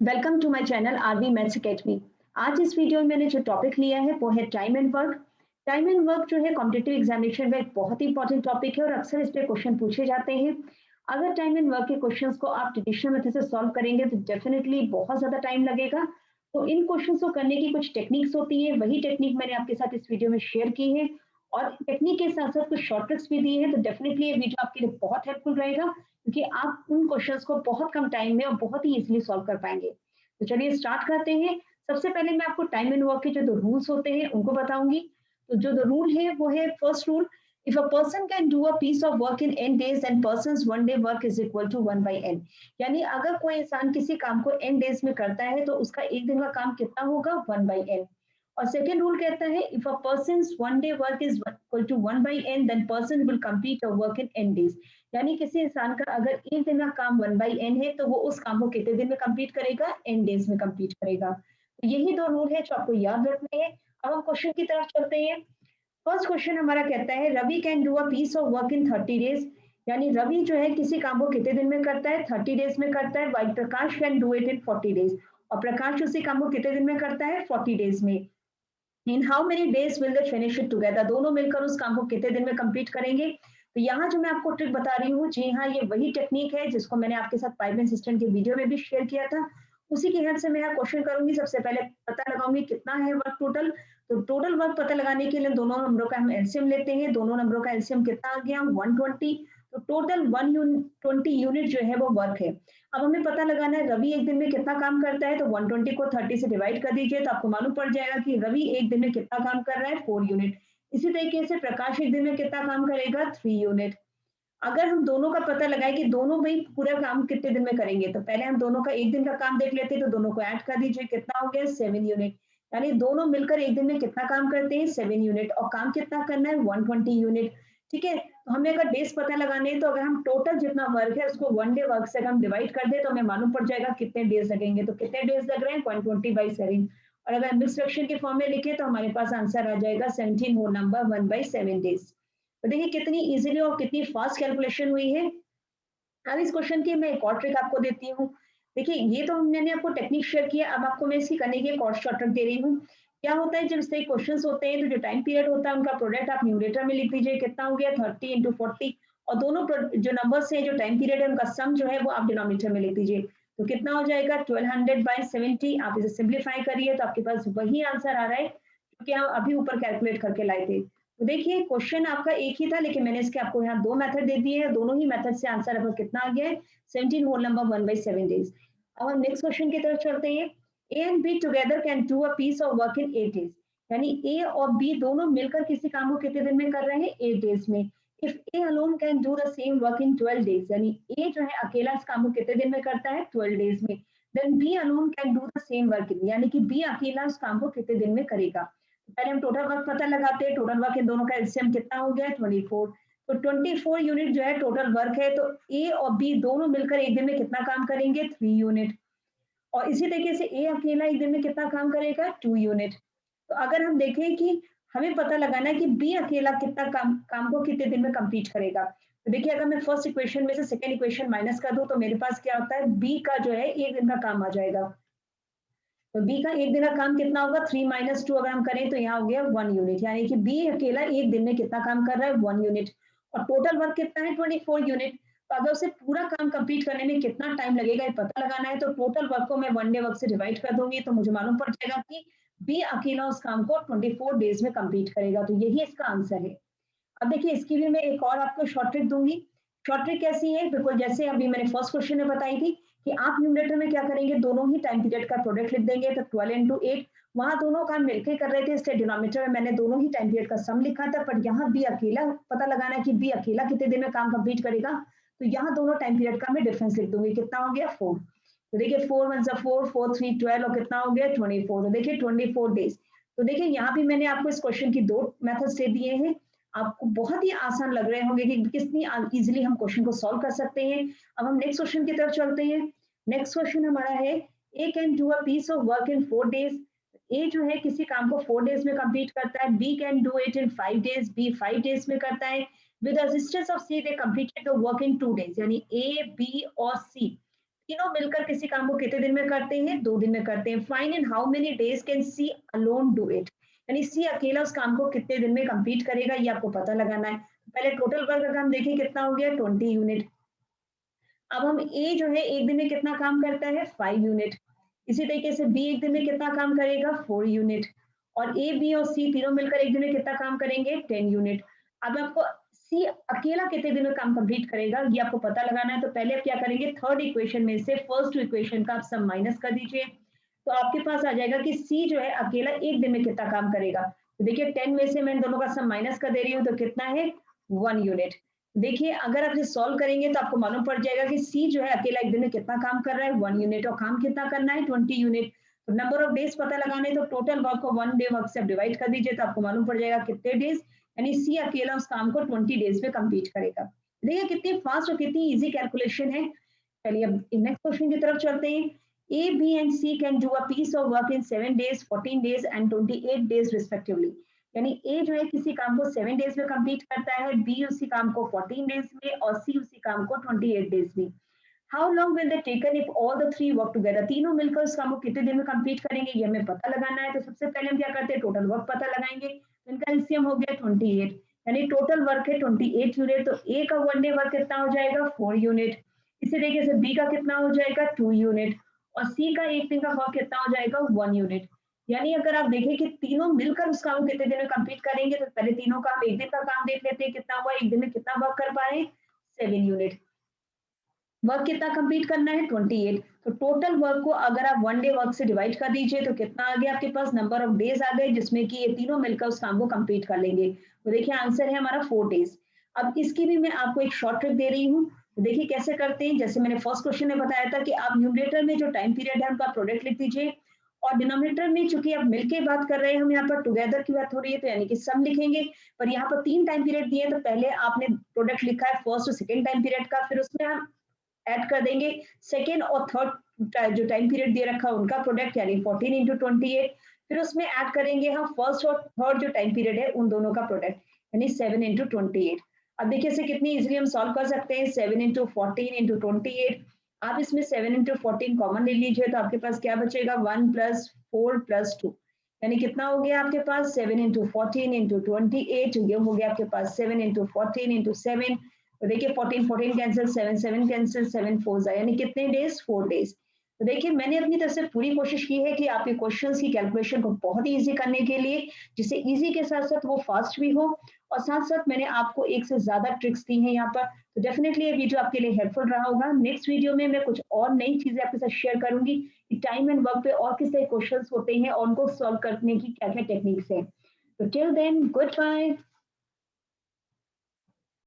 Welcome to my channel RV maths academy. आज इस video में मैंने जो टॉपिक लिया है वो है time and work. Time and work जो है कॉम्पिटिटिव एग्जामिनेशन में एक बहुत ही इंपॉर्टेंट टॉपिक है और अक्सर इस पे क्वेश्चन पूछे जाते हैं। अगर टाइम एंड वर्क के क्वेश्चंस को आप ट्रेडिशनल मेथड से सॉल्व करेंगे तो डेफिनेटली बहुत ज्यादा टाइम लगेगा। तो इन क्वेश्चंस को करने की कुछ टेक्निक्स होती है, वही टेक्निक मैंने आपके साथ इस वीडियो में शेयर की है और टेक्निक के साथ साथ कुछ शॉर्टकट्स भी दिए हैं। तो डेफिनेटली ये वीडियो आपके लिए बहुत हेल्पफुल रहेगा क्योंकि आप उन क्वेश्चंस को बहुत कम टाइम में और बहुत ही इजीली सॉल्व कर पाएंगे। तो चलिए स्टार्ट करते हैं। सबसे पहले मैं आपको टाइम एंड वर्क के जो 2 रूल्स होते हैं उनको बताऊंगी। तो जो 2 रूल है वो है first rule, if a person can do a piece of work in n days and persons 1 day work is equal to 1 by n। यानी अगर कोई इंसान किसी काम को n डेज में करता है तो उसका एक दिन का काम कितना होगा 1 बाय n। और सेकंड रूल कहता है if a persons 1 day work is equal to 1 by n then person will complete a work in n days. यानी किसी इंसान का अगर एक दिन का काम 1 बाई n है तो वो उस काम को कितने दिन में कंप्लीट करेगा, n डेज में कंप्लीट करेगा। तो यही 2 रूल है जो आपको याद रखने हैं। अब हम क्वेश्चन की तरफ चलते हैं। फर्स्ट क्वेश्चन हमारा कहता है Ravi can do a piece of work in 30 days. यानी रवि जो है किसी काम को कितने दिन में करता है, 30 डेज में करता है। While Prakash can do it in 40 days. और प्रकाश उसी काम को कितने दिन में करता है, 40 डेज में। इन how many days will they finish it together, दोनों मिलकर उस काम को कितने दिन में कंप्लीट करेंगे। तो यहाँ जो मैं आपको ट्रिक बता रही हूँ, जी हाँ, ये वही टेक्निक है जिसको मैंने आपके साथ पाइप असिस्टेंट के वीडियो में भी शेयर किया था। उसी की हेल्प से मैं यहाँ क्वेश्चन करूंगी। सबसे पहले पता लगाऊंगी कितना है वर्क टोटल। तो टोटल वर्क पता लगाने के लिए दोनों नंबरों का हम एलसीएम लेते हैं। दोनों नंबरों का एलसीएम कितना आ गया, 120। तो टोटल 120 यूनिट जो है वो वर्क है। अब हमें पता लगाना है रवि एक दिन में कितना काम करता है। तो 120 को 30 से डिवाइड कर दीजिए तो आपको मालूम पड़ जाएगा कि रवि एक दिन में कितना काम कर रहा है, 4 यूनिट। इसी तरीके से प्रकाश एक दिन में कितना काम करेगा, 3 यूनिट। अगर हम दोनों का पता लगाए कि दोनों भाई पूरा काम कितने दिन में करेंगे तो पहले हम दोनों का एक दिन का काम देख लेते हैं। तो दोनों को ऐड कर दीजिए, कितना हो गया, 7 यूनिट। यानी दोनों मिलकर एक दिन में कितना काम करते हैं, 7 यूनिट। और काम कितना करना है, 120 यूनिट। ठीक है, तो हमें अगर डेज पता लगाने हैं तो अगर हम टोटल जितना वर्क है उसको 1 डे वर्क से अगर हम डिवाइड कर दे तो हमें मालूम पड़ जाएगा कितने डेज लगेंगे। तो कितने डेज लग रहे हैं, 120/7। और अगर मिक्स फ्रैक्शन के फॉर्म में लिखे तो हमारे पास आंसर आ जाएगा 17 होल नंबर 1/7 डेज। तो देखिए कितनी इजीली और कितनी फास्ट कैलकुलेशन हुई है। अब इस क्वेश्चन की मैं एक और ट्रिक आपको देती हूँ। देखिए ये तो मैंने आपको टेक्निक शेयर किया, अब आपको मैं इसकी करने की एक और शॉर्टकट दे रही हूँ। क्या होता है जब इस तरह क्वेश्चन होते हैं तो जो टाइम पीरियड होता है उनका प्रोडक्ट आप न्यूमरेटर में लिख दीजिए, कितना हो गया 30 × 40। और दोनों जो नंबर है जो टाइम पीरियड है उनका सम जो है वो आप डिनोमिनेटर में लिख दीजिए। तो कितना हो जाएगा 1200/70। आप इसे सिंप्लीफाई करिए तो आपके पास वही आंसर आ रहा है जो कि हम अभी ऊपर कैलकुलेट करके लाए थे। तो देखिए क्वेश्चन आपका एक ही था लेकिन मैंने इसके आपको यहाँ 2 मेथड दे दिए हैं। दोनों ही मेथड से आंसर आपका कितना आ गया है, 17 होल नंबर 1/7 डेज। अब हम नेक्स्ट क्वेश्चन की तरफ चलते हैं। A and B together can do a piece of work in 8 days. यानी ए और बी दोनों मिलकर किसी काम को कितने दिन में कर रहे हैं, 8 डेज में। If A alone can do the same work in 12 days, यानी ए जो है अकेला इस काम को कितने दिन में करता है, 12 डेज में। Then B alone can do the same work in, यानी कि बी अकेला उस काम को कितने दिन में करेगा। पहले हम टोटल वर्क पता लगाते हैं। टोटल वर्क इन दोनों का एलसीएम कितना हो गया, 24। तो 24 यूनिट जो है टोटल वर्क है। तो ए और बी दोनों मिलकर एक दिन में कितना काम करेंगे, 3 यूनिट। और इसी तरीके से ए अकेला एक दिन में कितना काम करेगा, 2 यूनिट। तो अगर हम देखें कि हमें पता लगाना है कि बी अकेला कितना काम को कितने दिन में कंप्लीट करेगा। तो देखिए अगर मैं फर्स्ट इक्वेशन में से सेकंड इक्वेशन माइनस कर दूं तो मेरे पास क्या होता है, बी का जो है एक दिन का काम आ जाएगा। तो बी का एक दिन का काम कितना होगा, 3 - 2 अगर हम करें तो यहाँ हो गया 1 यूनिट। यानी कि बी अकेला एक दिन में कितना काम कर रहा है, 1 यूनिट। और टोटल वर्क कितना है, 24 यूनिट। तो अगर उसे पूरा काम कंप्लीट करने में कितना टाइम लगेगा ये पता लगाना है तो टोटल वर्क को मैं 1 डे वर्क से डिवाइड कर दूंगी तो मुझे मालूम पड़ जाएगा कि बी अकेला उस काम को 24 डेज में कंप्लीट करेगा। तो यही इसका आंसर है। अब देखिए इसकी भी मैं एक और आपको शॉर्ट ट्रिक दूंगी। शॉर्ट ट्रिक कैसी है, बिल्कुल जैसे अभी मैंने फर्स्ट क्वेश्चन में बताई थी कि आप न्यूमरेटर में क्या करेंगे, दोनों ही टाइम पीरियड का प्रोडक्ट लिख देंगे। तो 12 × 8, वहां दोनों काम मिलकर कर रहे थे इसलिए डिनोमिनेटर में मैंने दोनों ही टाइम पीरियड का सम लिखा था। पर यहाँ बी अकेला पता लगाना है कि बी अकेला कितने दिन में काम कंप्लीट करेगा। तो यहाँ दोनों टाइम पीरियड का मैं डिफरेंस लिख दूंगी, कितना हो गया 4। तो देखिए 4 × 1 = 4, 4 × 3 = 12 और कितना हो गया 24। तो देखिए 24 डेज। तो देखिए यहाँ भी मैंने आपको इस क्वेश्चन की 2 मेथड्स दे दिए हैं। आपको बहुत ही आसान लग रहे होंगे कि कितनी इजीली हम क्वेश्चन को सॉल्व कर सकते हैं। अब हम नेक्स्ट क्वेश्चन की तरफ चलते हैं। नेक्स्ट क्वेश्चन हमारा है a can do a piece of work in 4 days. A जो है किसी काम को 4 डेज में कंप्लीट करता है। B can do it in 5 days, B 5 days में करता है। With assistance of C they completed the work in 2 days. यानी ए बी और सी तीनों मिलकर किसी काम को कितने दिन में करते हैं? 2 दिन में करते हैं। Find in how many days can C alone do it, यानी सी अकेला उस काम को कितने दिन में कंप्लीट करेगा, ये आपको पता लगाना है। पहले टोटल वर्क अगर हम देखें कितना हो गया 20 यूनिट। अब हम ए जो है एक दिन में कितना काम करता है 5 यूनिट। इसी तरीके से बी एक दिन में कितना काम करेगा 4 यूनिट, और ए बी और सी तीनों मिलकर एक दिन में कितना काम करेंगे 10 यूनिट। अब आपको सी अकेला कितने दिन में काम कंप्लीट करेगा ये आपको पता लगाना है। तो पहले आप क्या करेंगे, थर्ड इक्वेशन में से फर्स्ट इक्वेशन का आप सब माइनस कर दीजिए, तो आपके पास आ जाएगा कि सी जो है अकेला एक दिन में कितना काम करेगा। तो देखिए 10 में से मैं इन दोनों का सब माइनस कर दे रही हूँ, तो कितना है 1 यूनिट। देखिए अगर आप इसे सॉल्व करेंगे तो आपको मालूम पड़ जाएगा कि सी जो है अकेला एक दिन में कितना काम कर रहा है 1 यूनिट, और काम कितना करना है 20 यूनिट। तो नंबर ऑफ डेज पता लगाने, तो टोटल वर्क को 1 डे वर्क से डिवाइड कर दीजिए, तो आपको मालूम पड़ जाएगा कितने डेज, यानी सी अकेला उस काम को 20 डेज में कंप्लीट करेगा। देखिए कितनी फास्ट और कितनी इजी कैलकुलेशन है। चलिए अब नेक्स्ट क्वेश्चन की तरफ चलते हैं। A, B and C can do a piece of work in 7 days, 14 days and 28 days respectively. यानी A जो है किसी काम को 7 डेज में कंप्लीट करता है, B उसी काम को 14 डेज में, और C उसी काम को 28 डेज में। How long will they taken if all the three work together, तीनों मिलकर उस काम को कितने दिन में कंप्लीट करेंगे ये हमें पता लगाना है। तो सबसे पहले हम क्या करते हैं, टोटल वर्क पता लगाएंगे। तो इनका एलसीएम हो गया 28, यानी टोटल वर्क है 28 यूनिट। तो ए का 1 डे वर्क कितना हो जाएगा 4 यूनिट। इसी तरीके से बी का कितना हो जाएगा 2 यूनिट, और सी का एक दिन का वर्क कितना हो जाएगा 1 यूनिट। यानी अगर आप देखें कि तीनों मिलकर उस काम को कितने दिन में कंप्लीट करेंगे, तो पहले तीनों का हम एक दिन का काम देख लेते हैं कितना हुआ, एक दिन में कितना वर्क कर पाए 7 यूनिट। वर्क कितना कंप्लीट करना है 28। तो टोटल वर्क को अगर आप 1 डे वर्क से डिवाइड कर दीजिए तो कितना आ गया आपके पास, नंबर ऑफ डेज आ गए जिसमें कि ये तीनों मिलकर उस काम को कंप्लीट कर लेंगे। तो देखिए आंसर है हमारा 4 डेज। अब इसकी भी मैं आपको एक शॉर्ट ट्रिक दे रही हूँ। तो देखिए कैसे करते हैं, जैसे मैंने फर्स्ट क्वेश्चन में बताया था कि आप न्यूमरेटर में जो टाइम पीरियड है उनका प्रोडक्ट लिख दीजिए, और डिनोमिनेटर में चूंकि आप मिलके बात कर रहे हैं, हम यहाँ पर टुगेदर की बात हो रही है तो यानी कि सम लिखेंगे। पर यहाँ पर 3 टाइम पीरियड दिए हैं, तो पहले आपने प्रोडक्ट लिखा है फर्स्ट और सेकंड टाइम पीरियड का, फिर उसमें हम ऐड कर देंगे सेकेंड और थर्ड जो टाइम पीरियड दे रखा है उनका प्रोडक्ट, यानी 14 इंटू 28। फिर उसमें ऐड करेंगे हम फर्स्ट और थर्ड जो टाइम पीरियड है उन दोनों का प्रोडक्ट, यानी 7 इंटू 28। अब देखिए इसे कितनी इजीली हम सॉल्व कर सकते हैं, 7 इंटू 14 इंटू 28। आप इसमें 7 इंटू 14 कॉमन ले लीजिए, तो आपके पास क्या बचेगा 1 प्लस 4 प्लस 2, यानी कितना हो गया आपके पास 7 इंटू 14 इंटू 28। ये हो गया आपके पास 7 इंटू 14 इंटू 7। तो देखिए 14 14 कैंसिल, 7 7 कैंसिल, 7 4 यानी कितने डेज 4 डेज। तो देखिए मैंने अपनी तरफ से पूरी कोशिश की है कि आपके क्वेश्चंस की कैलकुलेशन को बहुत ही इजी करने के लिए, जिससे इजी के साथ साथ वो फास्ट भी हो, और साथ साथ मैंने आपको एक से ज्यादा ट्रिक्स दी हैं यहाँ पर। तो डेफिनेटली ये वीडियो आपके लिए हेल्पफुल रहा होगा। नेक्स्ट वीडियो में मैं कुछ और नई चीजें आपके साथ शेयर करूंगी कि टाइम एंड वर्क पे और किस तरह क्वेश्चंस होते हैं और उनको सॉल्व करने की क्या क्या टेक्निक्स हैं। तो टिल देन गुड बाय।